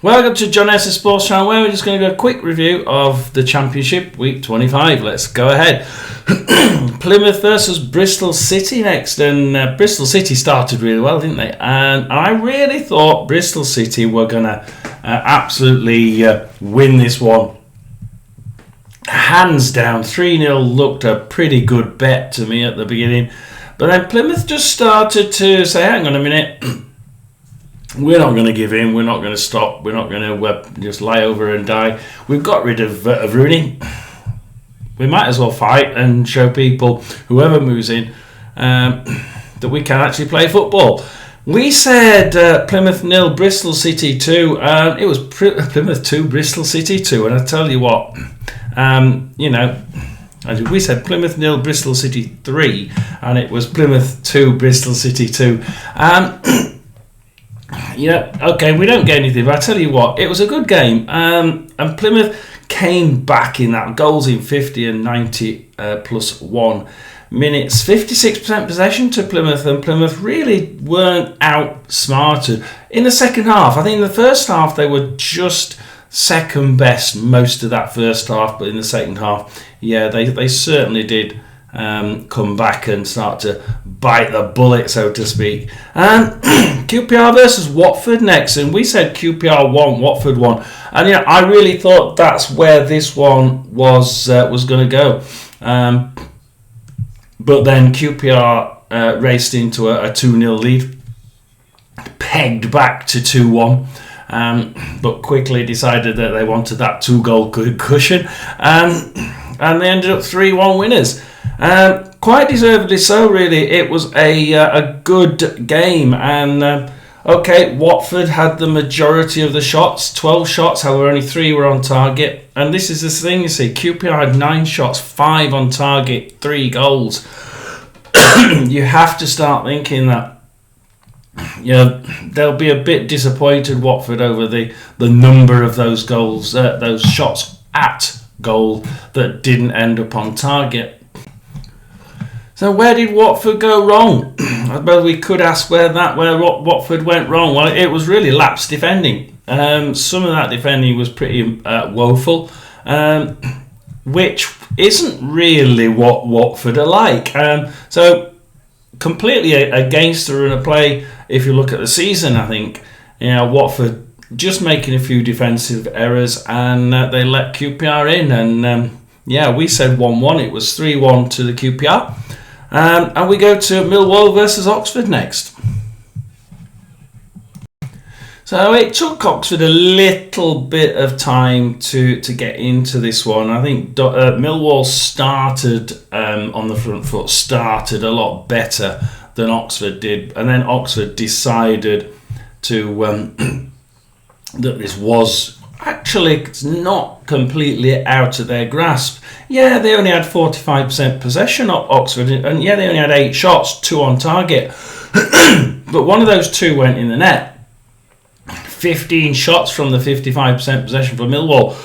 Welcome to John Esser Sports Channel, where we're just going to go a quick review of the Championship Week 25. Let's go ahead. Plymouth versus Bristol City next, and Bristol City started really well, didn't they? And I really thought Bristol City were going to absolutely win this one. Hands down, 3-0 looked a pretty good bet to me at the beginning. But then Plymouth just started to say, hang on a minute, we're not going to give in, we're not going to stop, we're not going to just lie over and die. We've got rid of Rooney. We might as well fight and show people, whoever moves in, that we can actually play football. We said Plymouth 0, Bristol City 2. It was Plymouth 2, Bristol City 2. And I tell you what, we said Plymouth 0, Bristol City 3. And it was Plymouth 2, Bristol City 2. Okay, we don't get anything, but I tell you what, it was a good game. And Plymouth came back in that, goals in 50 and 90 plus 1 minutes. 56% possession to Plymouth, and Plymouth really weren't outsmarted. In the second half, I think in the first half they were just second best most of that first half, but in the second half, yeah, they certainly did come back and start to bite the bullet, so to speak. And QPR versus Watford next, and we said QPR won, Watford won, and I really thought that's where this one was going to go. But then QPR raced into a 2-0 lead, pegged back to 2-1, but quickly decided that they wanted that 2-goal cushion, and they ended up 3-1 winners. Quite deservedly so, really. It was a good game, and Watford had the majority of the shots, 12 shots, however only 3 were on target. And this is the thing, you see, QPR had 9 shots, 5 on target, 3 goals. You have to start thinking that they'll be a bit disappointed, Watford, over the number of those goals, those shots at goal that didn't end up on target. So where did Watford go wrong? I suppose we could ask where Watford went wrong. Well, it was really lapsed defending. Some of that defending was pretty woeful, which isn't really what Watford are like. So completely against the run of play. If you look at the season, I think Watford just making a few defensive errors, and they let QPR in. And we said 1-1. It was 3-1 to the QPR. And we go to Millwall versus Oxford next. So it took Oxford a little bit of time to get into this one. I think Millwall started on the front foot, started a lot better than Oxford did. And then Oxford decided to that this was actually not completely out of their grasp. Yeah, they only had 45% possession of Oxford, and they only had 8 shots, 2 on target. But one of those 2 went in the net. 15 shots from the 55% possession for Millwall,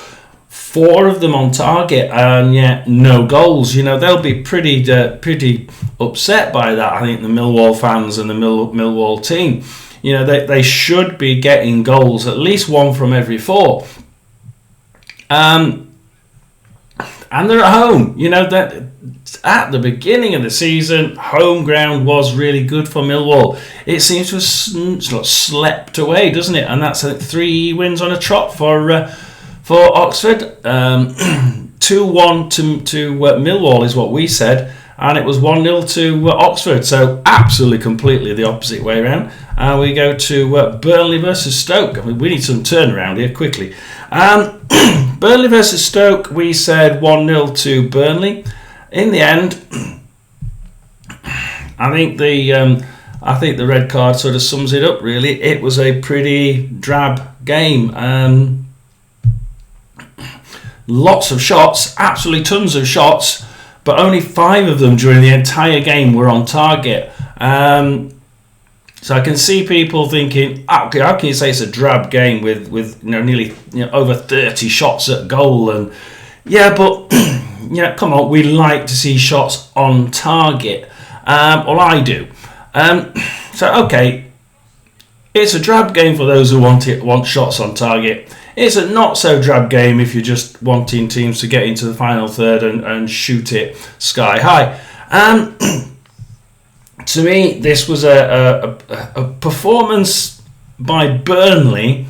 4 of them on target, and no goals. They'll be pretty upset by that, I think, the Millwall fans and the Millwall team. They should be getting goals, at least 1 from every 4. And they're at home. That at the beginning of the season, home ground was really good for Millwall. It seems to have sort of slept away, doesn't it? And that's 3 wins on a trot for Oxford. 2-1 to Millwall is what we said, and it was 1-0 to Oxford. So absolutely, completely the opposite way around. We go to Burnley versus Stoke. I mean, we need some turnaround here quickly. Burnley versus Stoke, we said 1-0 to Burnley. In the end, I think the red card sort of sums it up, really. It was a pretty drab game. Lots of shots, absolutely tons of shots, but only 5 of them during the entire game were on target. So I can see people thinking, how can you say it's a drab game with nearly over 30 shots at goal? And come on, we like to see shots on target. Well, I do. It's a drab game for those who want shots on target. It's a not so drab game if you're just wanting teams to get into the final third and shoot it sky high. To me, this was a performance by Burnley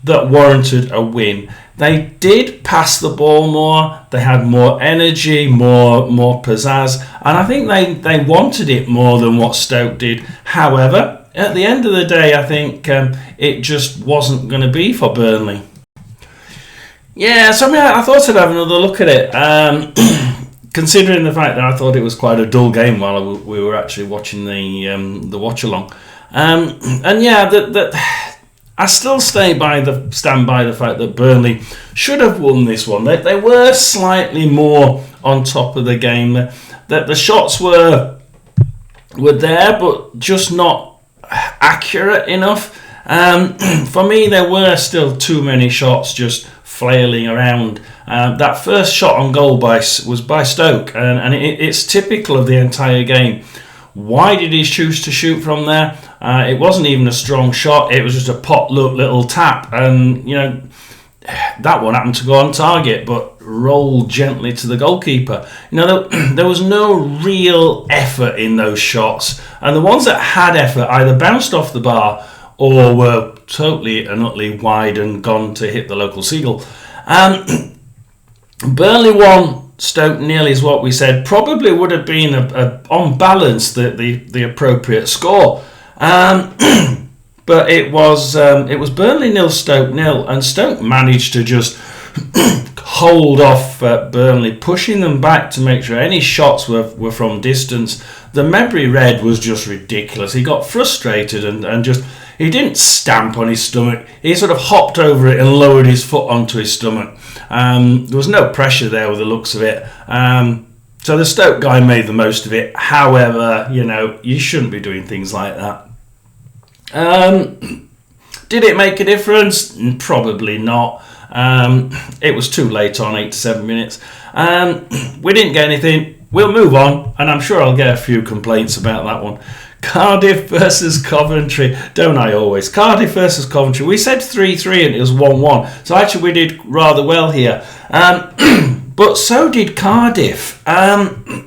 that warranted a win. They did pass the ball more. They had more energy, more pizzazz, and I think they wanted it more than what Stoke did. However, at the end of the day, I think it just wasn't going to be for Burnley. Yeah, so I thought I'd have another look at it. Considering the fact that I thought it was quite a dull game while we were actually watching the watch along, and yeah, that I still stand by the fact that Burnley should have won this one. They were slightly more on top of the game. That the shots were there, but just not accurate enough. For me, there were still too many shots just flailing around. That first shot on goal was by Stoke, and it's typical of the entire game. Why did he choose to shoot from there? It wasn't even a strong shot. It was just a pot-look little tap, and that one happened to go on target, but rolled gently to the goalkeeper. There was no real effort in those shots, and the ones that had effort either bounced off the bar or were totally and utterly wide and gone to hit the local seagull. Burnley won, Stoke nil is what we said. Probably would have been on balance the appropriate score. But it was Burnley nil, Stoke nil, and Stoke managed to just hold off Burnley, pushing them back to make sure any shots were from distance. The Mebry Red was just ridiculous. He got frustrated and just... He didn't stamp on his stomach. He sort of hopped over it and lowered his foot onto his stomach. There was no pressure there with the looks of it. So the Stoke guy made the most of it. However, you shouldn't be doing things like that. Did it make a difference? Probably not. It was too late on, 8 to 7 minutes. We didn't get anything. We'll move on, and I'm sure I'll get a few complaints about that one. Cardiff versus Coventry. Don't I always? Cardiff versus Coventry. We said 3-3 and it was 1-1. So actually we did rather well here. But so did Cardiff. I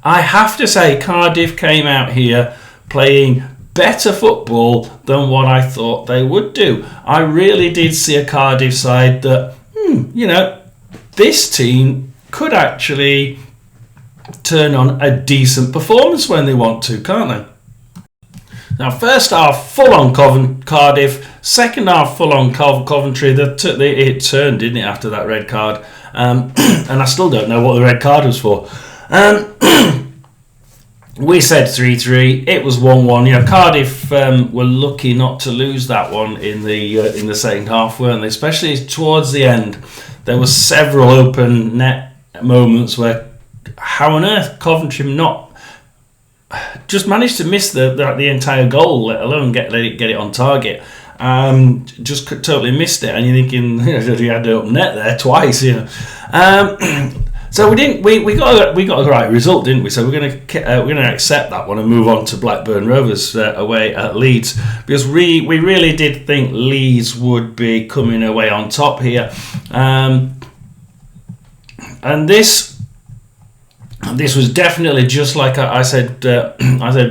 have to say Cardiff came out here playing better football than what I thought they would do. I really did see a Cardiff side that, this team could actually turn on a decent performance when they want to, can't they? Now, first half full on Cardiff, second half full on Coventry. It turned, didn't it, after that red card? And I still don't know what the red card was for. We said 3-3. It was 1-1. Cardiff were lucky not to lose that one in the second half, weren't they? Especially towards the end, there were several open net moments where, how on earth Coventry not just managed to miss the entire goal, let alone get it on target. Just totally missed it, and you're thinking he had it up net there twice. So we didn't. We got a right result, didn't we? So we're going to accept that one and move on to Blackburn Rovers away at Leeds, because we really did think Leeds would be coming away on top here, and this was definitely just like I said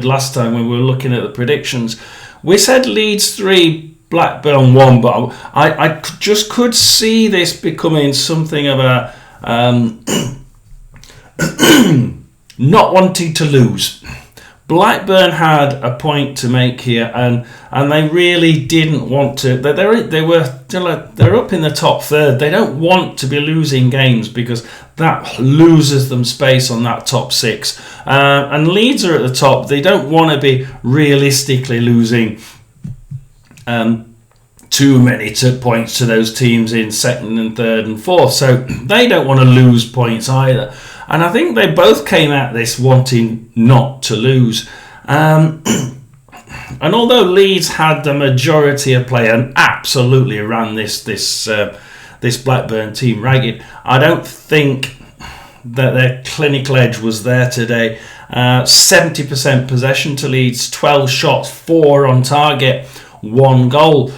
last time when we were looking at the predictions. We said Leeds 3, Blackburn 1, but I just could see this becoming something of a not wanting to lose. Blackburn had a point to make here, and they really didn't want to. They're up in the top third. They don't want to be losing games because that loses them space on that top 6. And Leeds are at the top. They don't want to be realistically losing too many points to those teams in second and third and fourth. So they don't want to lose points either. And I think they both came at this wanting not to lose. And although Leeds had the majority of play and absolutely ran this Blackburn team ragged, I don't think that their clinical edge was there today. 70% possession to Leeds, 12 shots, 4 on target, 1 goal.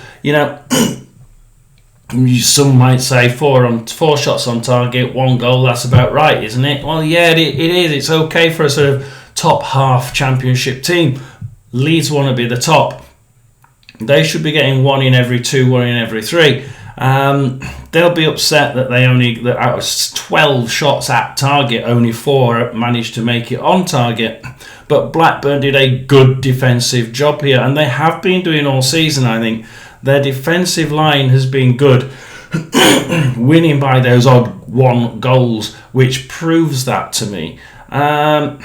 Some might say 4 shots on target, 1 goal. That's about right, isn't it? Well, yeah, it is. It's okay for a sort of top half Championship team. Leeds want to be the top. They should be getting 1 in every 2, 1 in every 3. They'll be upset that that out of 12 shots at target, only 4 managed to make it on target. But Blackburn did a good defensive job here, and they have been doing all season, I think. Their defensive line has been good, winning by those odd 1 goals, which proves that to me. And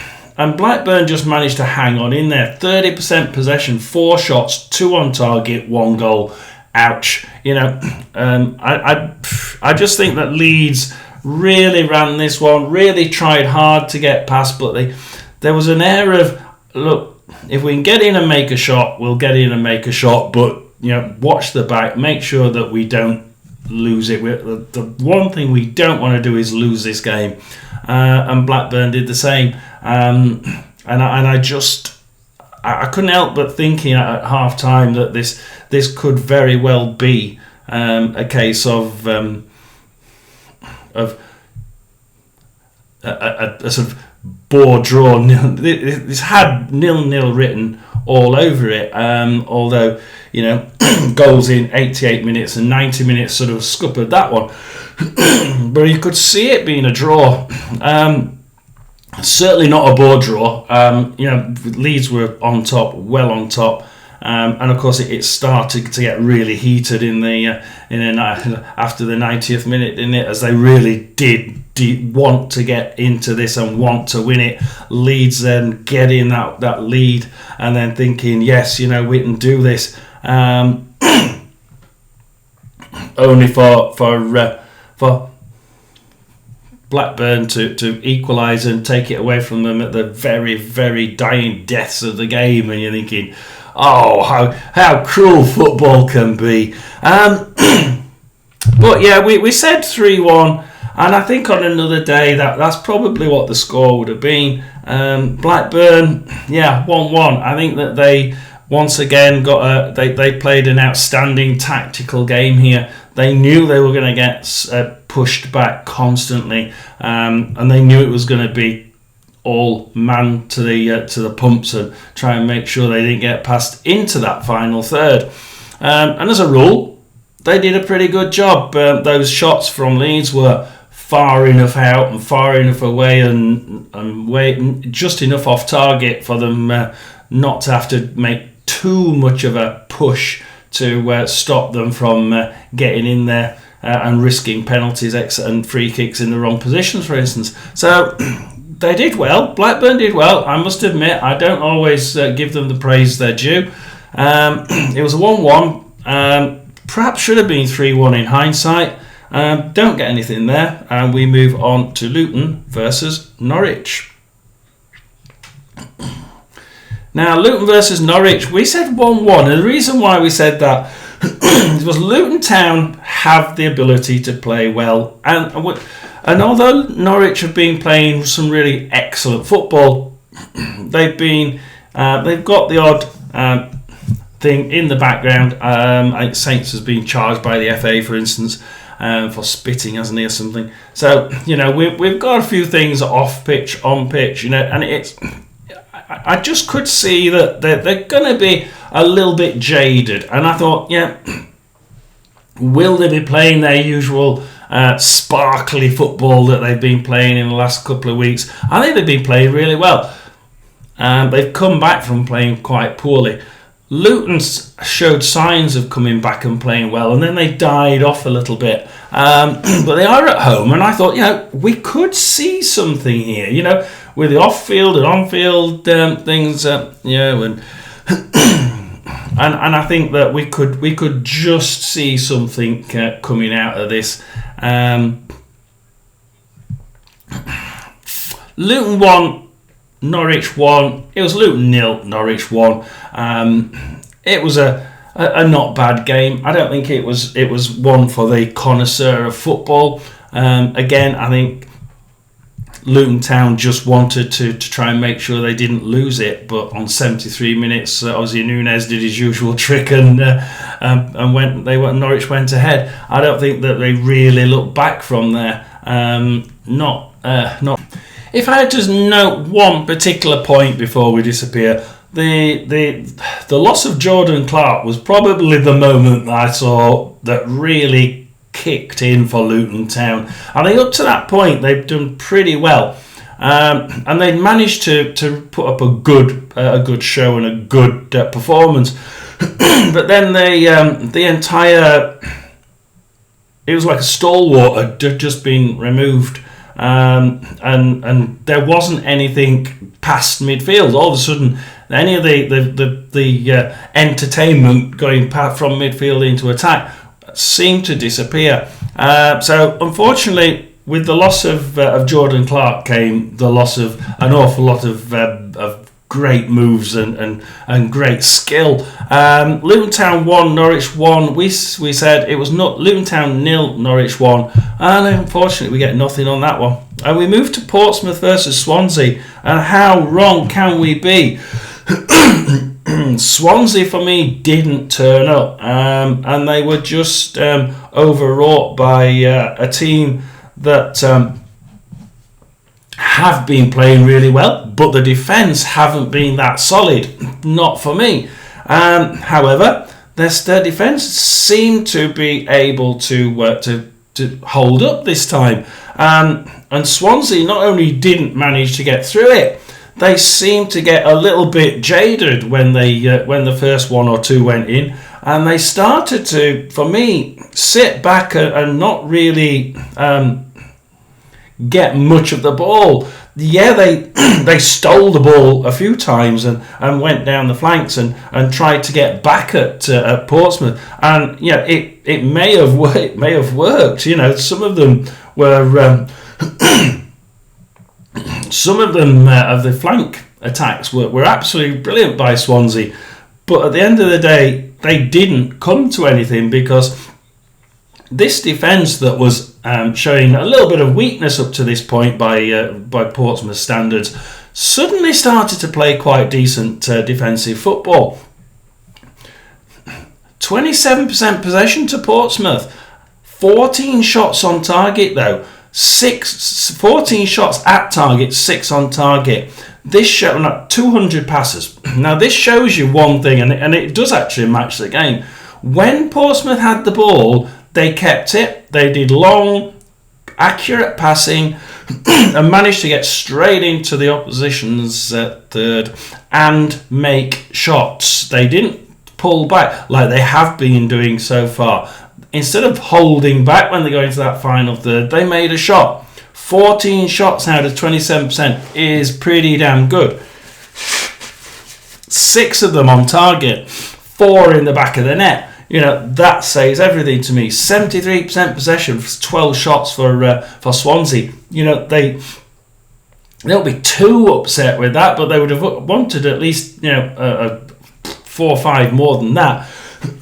Blackburn just managed to hang on in there. 30% possession, 4 shots, 2 on target, 1 goal. Ouch. I just think that Leeds really ran this one, really tried hard to get past, but there was an air of, look, if we can get in and make a shot, we'll get in and make a shot, but watch the back, make sure that we don't lose it. The one thing we don't want to do is lose this game, and Blackburn did the same. And I couldn't help but thinking at half time that this could very well be a case of a sort of bore draw. This had 0-0 written all over it, although goals in 88 minutes and 90 minutes sort of scuppered that one. But you could see it being a draw. Certainly not a bore draw. Leeds were on top, well on top, and of course it started to get really heated after the 90th minute, didn't it? As they really did want to get into this and want to win it. Leeds then getting that lead and then thinking, yes, we can do this. Only for Blackburn to equalise and take it away from them at the very, very dying deaths of the game, and you're thinking, oh, how cruel football can be. But yeah, we said 3-1, and I think on another day that's probably what the score would have been. Blackburn, 1-1. I think that they once again they played an outstanding tactical game here. They knew they were going to get pushed back constantly, and they knew it was going to be all man to the pumps and try and make sure they didn't get passed into that final third. And as a rule, they did a pretty good job. Those shots from Leeds were far enough out and far enough away and just enough off target for them not to have to make too much of a push to stop them from getting in there and risking penalties and free kicks in the wrong positions, for instance. So they did well. Blackburn did well. I must admit, I don't always give them the praise they're due. It was a 1-1. Perhaps should have been 3-1 in hindsight. Don't get anything there. And we move on to Luton versus Norwich. Now, Luton versus Norwich, we said 1-1. And the reason why we said that was Luton Town have the ability to play well. And although Norwich have been playing some really excellent football, they've got the odd thing in the background. I think Saints has been charged by the FA, for instance, for spitting, hasn't he, or something. So, we've got a few things off pitch, on pitch, and it's... I just could see that they're going to be a little bit jaded. And I thought, will they be playing their usual sparkly football that they've been playing in the last couple of weeks? I think they've been playing really well. They've come back from playing quite poorly. Luton showed signs of coming back and playing well, and then they died off a little bit. But they are at home, and I thought, we could see something here, with the off-field and on-field things, and I think that we could just see something coming out of this. Luton won, Norwich won. It was Luton 0, Norwich 1. It was a not bad game. I don't think it was one for the connoisseur of football. Again, I think Luton Town just wanted to try and make sure they didn't lose it, but on 73 minutes, Ozzy Nunez did his usual trick and Norwich went ahead. I don't think that they really looked back from there. Not. If I had to note one particular point before we disappear, the loss of Jordan Clark was probably the moment that I saw that really kicked in for Luton Town. I think up to that point they've done pretty well, and they managed to put up a good show and a good performance. But then the entire, it was like a stalwart had just been removed, and there wasn't anything past midfield. All of a sudden, any of the entertainment going from midfield into attack seemed to disappear. So unfortunately, with the loss of Jordan Clark came the loss of an awful lot of great moves and great skill. Luton Town 1, Norwich 1. We said it was not Luton Town 0, Norwich 1, and unfortunately we get nothing on that one. And we move to Portsmouth versus Swansea, and how wrong can we be? Swansea for me didn't turn up, and they were just overwrought by a team that have been playing really well, but the defence haven't been that solid. Not for me. However, their defence seemed to be able to hold up this time, and Swansea not only didn't manage to get through it, they seemed to get a little bit jaded when the first one or two went in, and they started to, for me, sit back and not really get much of the ball. Yeah, they stole the ball a few times and went down the flanks and tried to get back at Portsmouth, and yeah, it may have worked. You know, some of them were. Some of them of the flank attacks were absolutely brilliant by Swansea, but at the end of the day, they didn't come to anything because this defence that was showing a little bit of weakness up to this point by Portsmouth standards suddenly started to play quite decent defensive football. 27% possession to Portsmouth, 14 shots on target though. 14 shots at target, 6 on target. This show 200 passes. Now this shows you one thing, and it does actually match the game. When Portsmouth had the ball, they kept it. They did long, accurate passing and managed to get straight into the opposition's third and make shots. They didn't pull back like they have been doing so far. Instead of holding back when they go into that final third, they made a shot. 14 shots out of 27% is pretty damn good. 6 of them on target, 4 in the back of the net. You know, that says everything to me. 73% possession, 12 shots for Swansea. You know, they'll be too upset with that, but they would have wanted at least 4 or 5 more than that.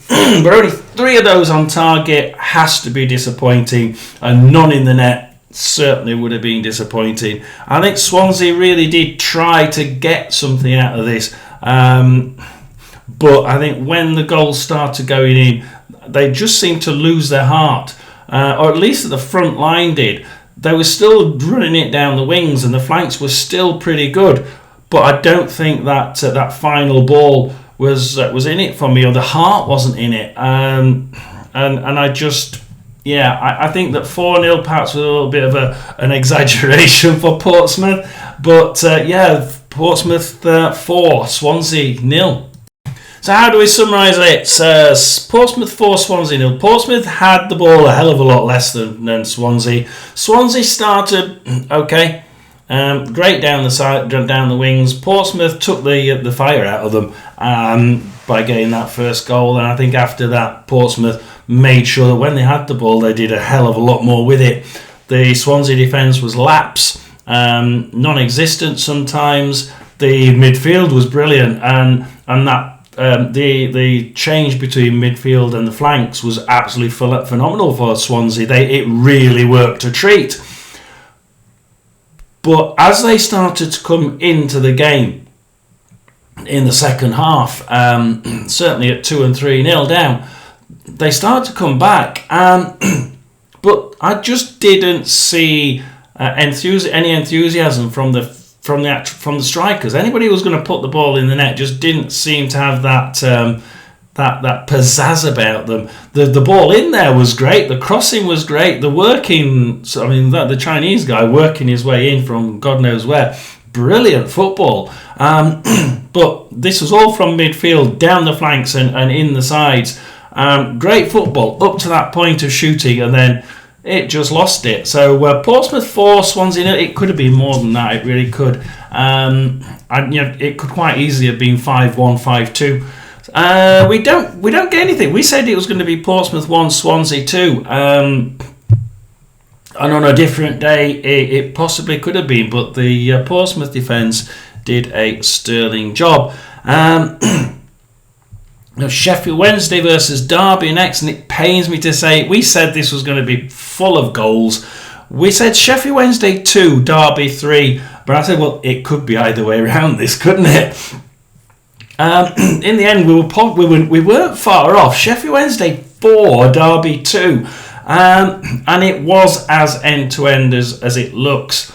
But only 3 of those on target has to be disappointing, and none in the net certainly would have been disappointing. I think Swansea really did try to get something out of this, but I think when the goals started going in, they just seemed to lose their heart, or at least the front line did. They were still running it down the wings, and the flanks were still pretty good, but I don't think that that final ball was in it for me, or the heart wasn't in it, and I just, I think that 4-0 perhaps was a little bit of an exaggeration for Portsmouth, but Portsmouth 4, Swansea 0. So how do we summarise it? Portsmouth 4, Swansea 0. Portsmouth had the ball a hell of a lot less than Swansea. Swansea started okay. Great down the side, down the wings. Portsmouth took the fire out of them by getting that first goal, and I think after that Portsmouth made sure that when they had the ball they did a hell of a lot more with it. The Swansea defence was lapse, non-existent sometimes. The midfield was brilliant, and that the change between midfield and the flanks was absolutely phenomenal for Swansea. It really worked a treat. But as they started to come into the game in the second half, certainly at 2 and 3-0 down, they started to come back. But I just didn't see any enthusiasm from the strikers. Anybody who was going to put the ball in the net just didn't seem to have that pizzazz about them. The ball in there was great. The crossing was great. The working, the Chinese guy working his way in from God knows where. Brilliant football. But this was all from midfield, down the flanks and in the sides. Great football up to that point of shooting, and then it just lost it. So Portsmouth 4, Swansea 0. It could have been more than that. It really could. It could quite easily have been 5-1, 5-2. We don't get anything. We said it was going to be Portsmouth 1, Swansea 2. And on a different day, it possibly could have been. But the Portsmouth defence did a sterling job. Sheffield Wednesday versus Derby next, and it pains me to say we said this was going to be full of goals. We said Sheffield Wednesday 2, Derby 3, but I said, well, it could be either way around this, couldn't it? In the end, we weren't far off. Sheffield Wednesday 4, Derby 2, and it was as end-to-end as it looks.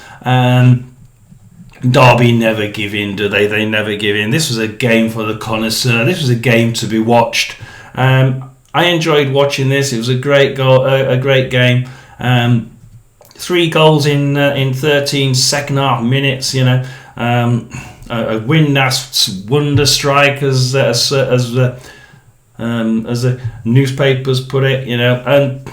Derby never give in, do they? They never give in. This was a game for the connoisseur. This was a game to be watched. I enjoyed watching this. It was a great goal, a great game. 3 goals in 13 second half minutes. A Windass wonder strike, as the newspapers put it. And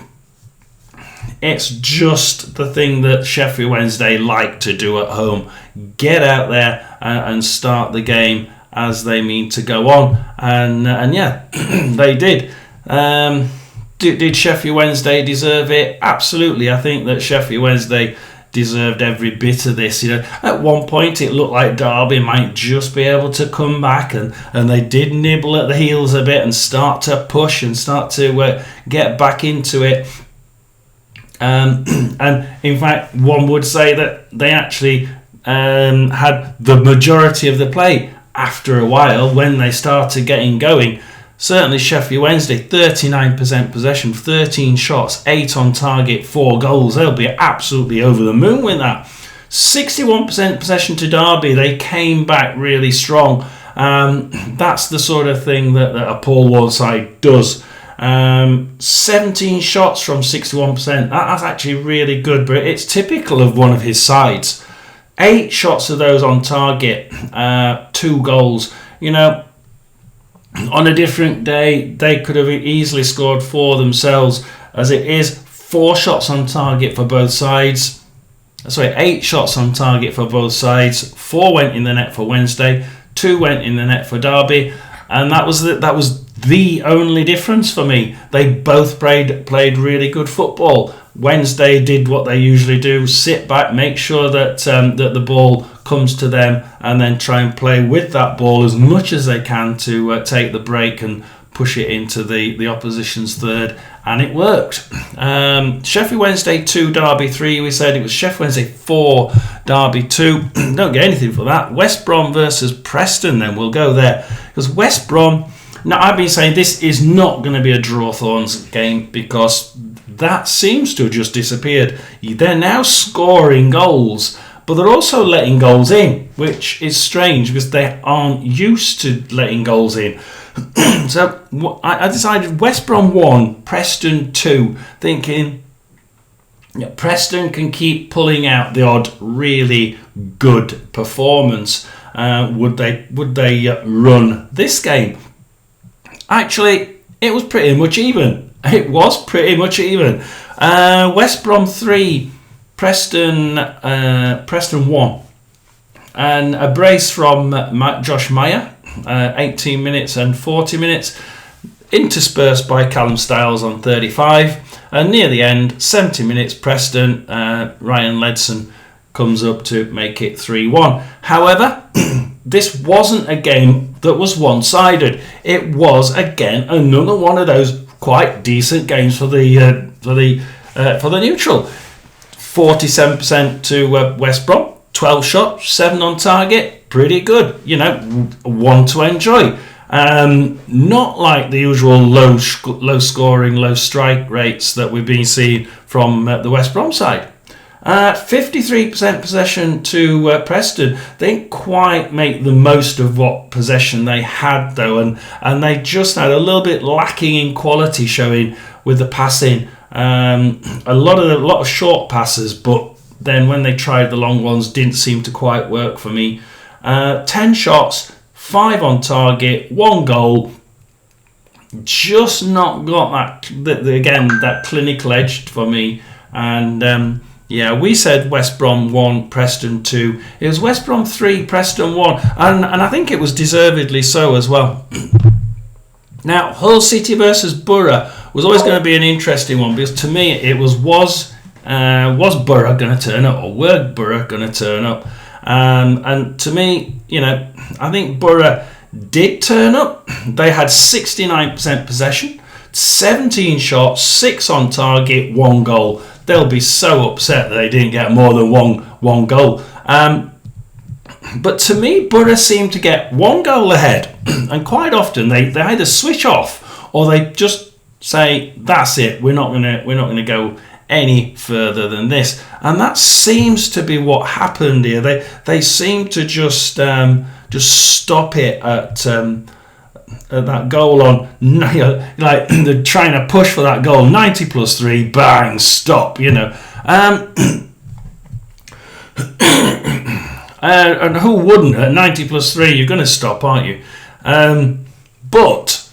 it's just the thing that Sheffield Wednesday like to do at home. Get out there and start the game as they mean to go on. And yeah, they did. Did Sheffield Wednesday deserve it? Absolutely. I think that Sheffield Wednesday deserved every bit of this. At one point it looked like Derby might just be able to come back, and they did nibble at the heels a bit and start to push and start to get back into it. And in fact, one would say that they actually had the majority of the play after a while when they started getting going. Certainly Sheffield Wednesday, 39% possession, 13 shots, 8 on target, 4 goals. They'll be absolutely over the moon with that. 61% possession to Derby. They came back really strong. That's the sort of thing that a Paul Ward side does. 17 shots from 61%. That's actually really good, but it's typical of one of his sides. 8 shots of those on target, 2 goals. On a different day, they could have easily scored 4 themselves. As it is, 4 shots on target for both sides. 8 shots on target for both sides. 4 went in the net for Wednesday, 2 went in the net for Derby, and that was the only difference for me. They both played really good football. Wednesday did what they usually do: sit back, make sure that that the ball comes to them, and then try and play with that ball as much as they can to take the break and push it into the opposition's third. And it worked. Sheffield Wednesday 2, Derby 3. We said it was Sheffield Wednesday 4, Derby 2. Don't get anything for that. West Brom versus Preston. Then we'll go there, because West Brom. Now, I've been saying this is not going to be a Drawthorns game, because that seems to have just disappeared. They're now scoring goals, but they're also letting goals in, which is strange because they aren't used to letting goals in. So I decided West Brom 1, Preston 2, thinking Preston can keep pulling out the odd really good performance. Would they run this game? Actually, it was pretty much even. West Brom 3, Preston 1. And a brace from Josh Meyer, 18 minutes and 40 minutes, interspersed by Callum Styles on 35. And near the end, 70 minutes, Preston, Ryan Ledson comes up to make it 3-1. However, this wasn't a game that was one-sided. It was, again, another one of those quite decent games for the neutral. 47% to West Brom, 12 shots, 7 on target, pretty good. You know, one to enjoy. Not like the usual low scoring, low strike rates that we've been seeing from the West Brom side. 53% possession to Preston. They didn't quite make the most of what possession they had though, and they just had a little bit lacking in quality showing with the passing. A lot of short passes, but then when they tried the long ones, didn't seem to quite work for me. 10 shots, 5 on target, 1 goal. Just not got that clinical edge for me. And we said West Brom 1, Preston 2. It was West Brom 3, Preston 1. And I think it was deservedly so as well. Now, Hull City versus Borough was always going to be an interesting one, because to me it was Borough going to turn up, or were Borough going to turn up? And to me, you know, I think Borough did turn up. They had 69% possession, 17 shots, 6 on target, 1 goal. They'll be so upset that they didn't get more than one goal. But to me, Borough seemed to get 1 goal ahead, and quite often they either switch off or they just say, "That's it. We're not gonna go any further than this." And that seems to be what happened here. They seem to just stop it at that goal on, like they're trying to push for that goal. 90 plus 3, bang, stop. You know. And who wouldn't? At 90 plus 3, you're going to stop, aren't you? But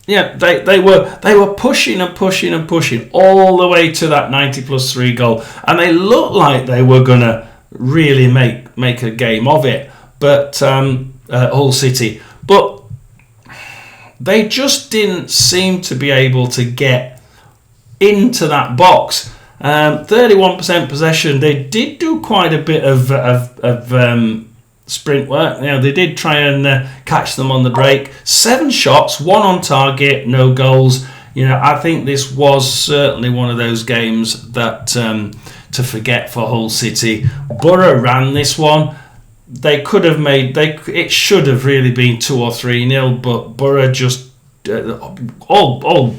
yeah, they were pushing and pushing and pushing all the way to that 90 plus 3 goal, and they looked like they were going to really make a game of it. But Hull City, but they just didn't seem to be able to get into that box. 31% possession. They did do quite a bit of sprint work. You know, they did try and catch them on the break. 7 shots, 1 on target, no goals. You know, I think this was certainly one of those games that to forget for Hull City. Borough ran this one. They could have it should have really been 2 or 3-0, but Borough just all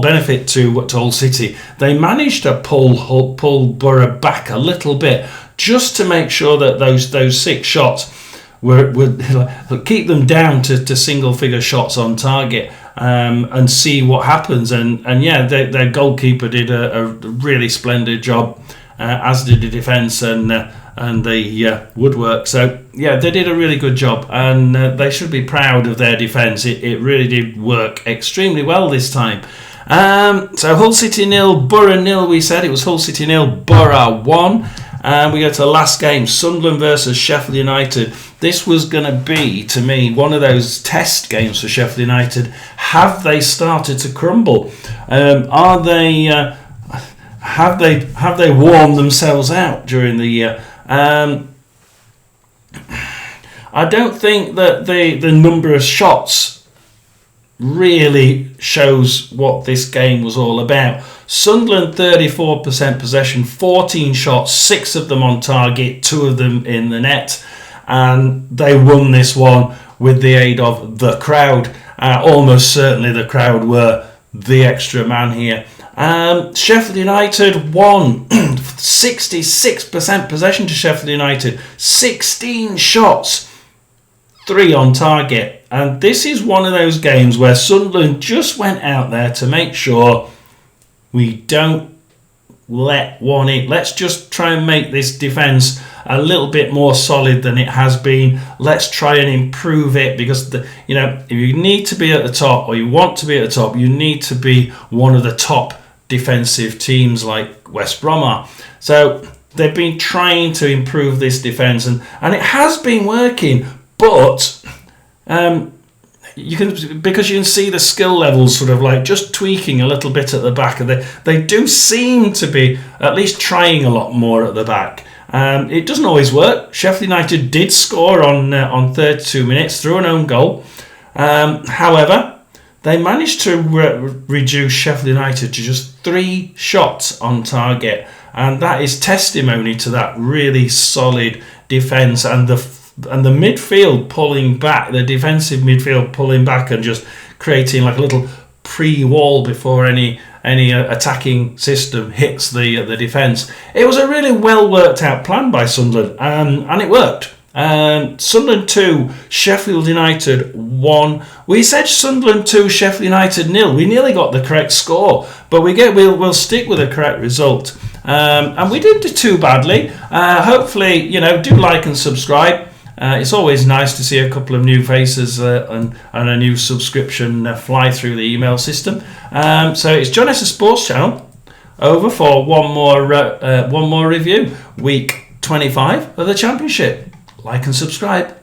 benefit to Hull City. They managed to pull Borough back a little bit, just to make sure that those 6 shots would keep them down to single figure shots on target, and see what happens. And yeah, their goalkeeper did a really splendid job, as did the defence and the woodwork. So yeah, they did a really good job, and they should be proud of their defence. It really did work extremely well this time. So Hull City 0, Borough 0. We said it was Hull City 0, Borough 1. And we go to the last game, Sunderland versus Sheffield United. This was going to be, to me, one of those test games for Sheffield United. Have they started to crumble? Have they worn themselves out during the year? I don't think that the number of shots really shows what this game was all about. Sunderland 34% possession, 14 shots, 6 of them on target, 2 of them in the net, and they won this one with the aid of the crowd. Almost certainly the crowd were the extra man here. Sheffield United won. 66% possession to Sheffield United, 16 shots, 3 on target. And this is one of those games where Sunderland just went out there to make sure we don't let one in. Let's just try and make this defence a little bit more solid than it has been. Let's try and improve it, because if you need to be at the top, or you want to be at the top, you need to be one of the top defensive teams like West Brom are. So they've been trying to improve this defence, and it has been working, but you can see the skill levels sort of like just tweaking a little bit at the back, and they do seem to be at least trying a lot more at the back. It doesn't always work. Sheffield United did score on 32 minutes through an own goal. However, they managed to reduce Sheffield United to just 3 shots on target, and that is testimony to that really solid defence and the midfield pulling back, the defensive midfield pulling back and just creating like a little pre-wall before any attacking system hits the defence. It was a really well worked out plan by Sunderland, and it worked. Sunderland 2, Sheffield United 1. We said Sunderland 2, Sheffield United 0. We nearly got the correct score, but we'll stick with the correct result. And we didn't do too badly. Hopefully, do like and subscribe. It's always nice to see a couple of new faces and a new subscription fly through the email system. So it's John Esser Sports Channel over for one more review, week 25 of the Championship. Like and subscribe.